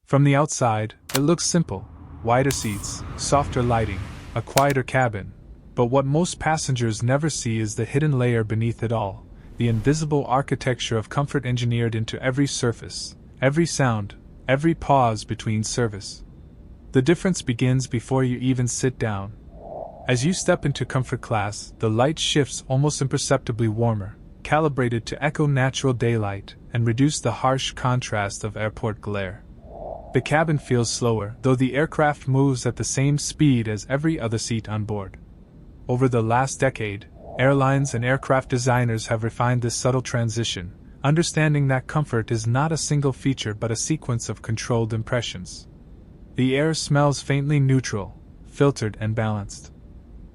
From the outside, it looks simple: wider seats, softer lighting, a quieter cabin. But what most passengers never see is the hidden layer beneath it all, the invisible architecture of comfort engineered into every surface, every sound, every pause between service. The difference begins before you even sit down. As you step into comfort class, the light shifts almost imperceptibly warmer, calibrated to echo natural daylight and reduce the harsh contrast of airport glare. The cabin feels slower, though the aircraft moves at the same speed as every other seat on board. Over the last decade, airlines and aircraft designers have refined this subtle transition, understanding that comfort is not a single feature but a sequence of controlled impressions. The air smells faintly neutral, filtered and balanced.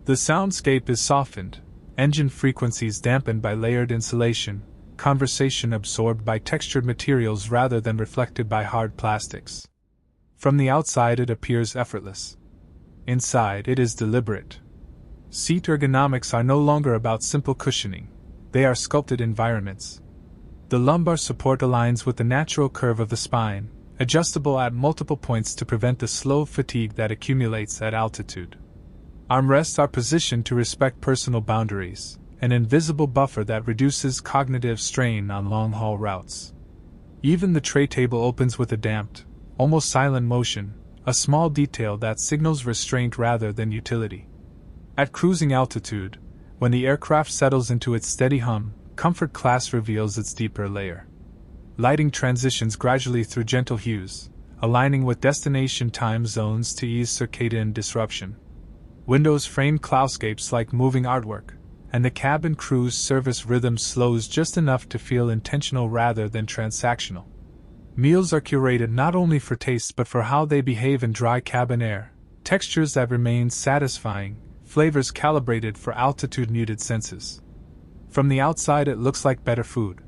The soundscape is softened, engine frequencies dampened by layered insulation, conversation absorbed by textured materials rather than reflected by hard plastics. From the outside it appears effortless. Inside it is deliberate. Seat ergonomics are no longer about simple cushioning, they are sculpted environments. The lumbar support aligns with the natural curve of the spine, adjustable at multiple points to prevent the slow fatigue that accumulates at altitude. Armrests are positioned to respect personal boundaries, an invisible buffer that reduces cognitive strain on long-haul routes. Even the tray table opens with a damped, almost silent motion, a small detail that signals restraint rather than utility. At cruising altitude, when the aircraft settles into its steady hum, comfort class reveals its deeper layer. Lighting transitions gradually through gentle hues, aligning with destination time zones to ease circadian disruption. Windows frame cloudscapes like moving artwork, and the cabin cruise service rhythm slows just enough to feel intentional rather than transactional. Meals are curated not only for taste but for how they behave in dry cabin air, textures that remain satisfying, flavors calibrated for altitude-muted senses. From the outside it looks like better food.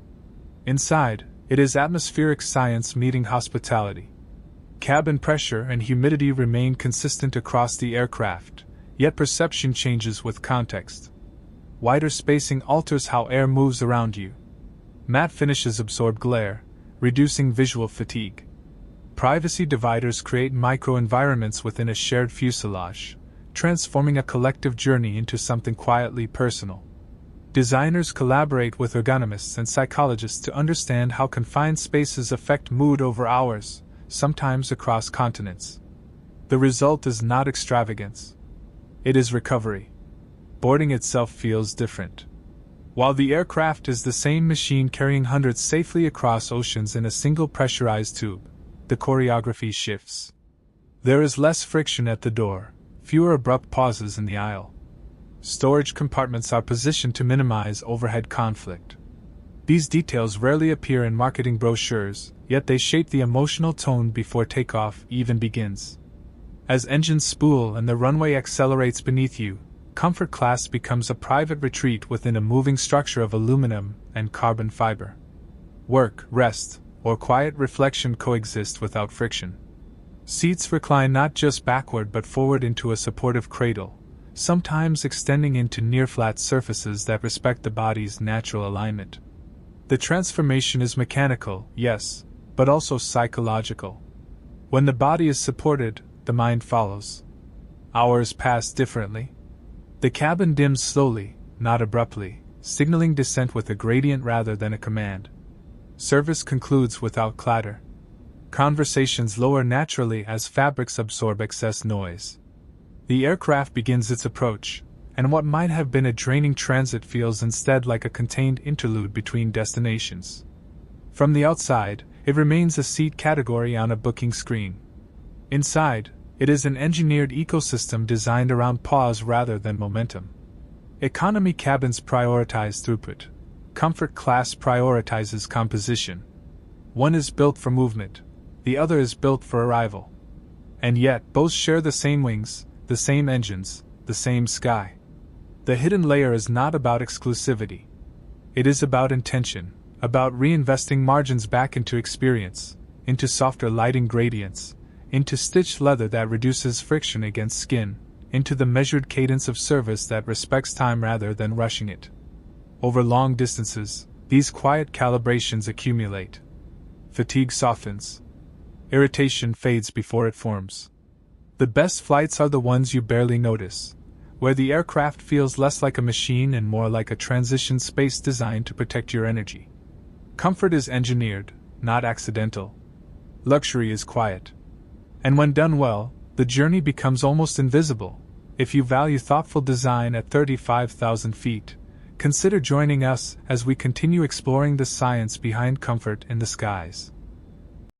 Inside, it is atmospheric science meeting hospitality. Cabin pressure and humidity remain consistent across the aircraft, yet perception changes with context. Wider spacing alters how air moves around you. Matte finishes absorb glare, reducing visual fatigue. Privacy dividers create microenvironments within a shared fuselage, transforming a collective journey into something quietly personal. Designers collaborate with ergonomists and psychologists to understand how confined spaces affect mood over hours, sometimes across continents. The result is not extravagance. It is recovery. Boarding itself feels different. While the aircraft is the same machine carrying hundreds safely across oceans in a single pressurized tube, the choreography shifts. There is less friction at the door, fewer abrupt pauses in the aisle. Storage compartments are positioned to minimize overhead conflict. These details rarely appear in marketing brochures, yet they shape the emotional tone before takeoff even begins. As engines spool and the runway accelerates beneath you, comfort class becomes a private retreat within a moving structure of aluminum and carbon fiber. Work, rest, or quiet reflection coexist without friction. Seats recline not just backward but forward into a supportive cradle, sometimes extending into near-flat surfaces that respect the body's natural alignment. The transformation is mechanical, yes, but also psychological. When the body is supported, the mind follows. Hours pass differently. The cabin dims slowly, not abruptly, signaling descent with a gradient rather than a command. Service concludes without clatter. Conversations lower naturally as fabrics absorb excess noise. The aircraft begins its approach, and what might have been a draining transit feels instead like a contained interlude between destinations. From the outside, it remains a seat category on a booking screen. Inside, it is an engineered ecosystem designed around pause rather than momentum. Economy cabins prioritize throughput. Comfort class prioritizes composition. One is built for movement, the other is built for arrival. And yet, both share the same wings, the same engines, the same sky. The hidden layer is not about exclusivity. It is about intention, about reinvesting margins back into experience, into softer lighting gradients, into stitched leather that reduces friction against skin, into the measured cadence of service that respects time rather than rushing it. Over long distances, these quiet calibrations accumulate. Fatigue softens. irritation fades before it forms. The best flights are the ones you barely notice, where the aircraft feels less like a machine and more like a transition space designed to protect your energy. Comfort is engineered, not accidental. Luxury is quiet. And when done well, the journey becomes almost invisible. If you value thoughtful design at 35,000 feet, consider joining us as we continue exploring the science behind comfort in the skies.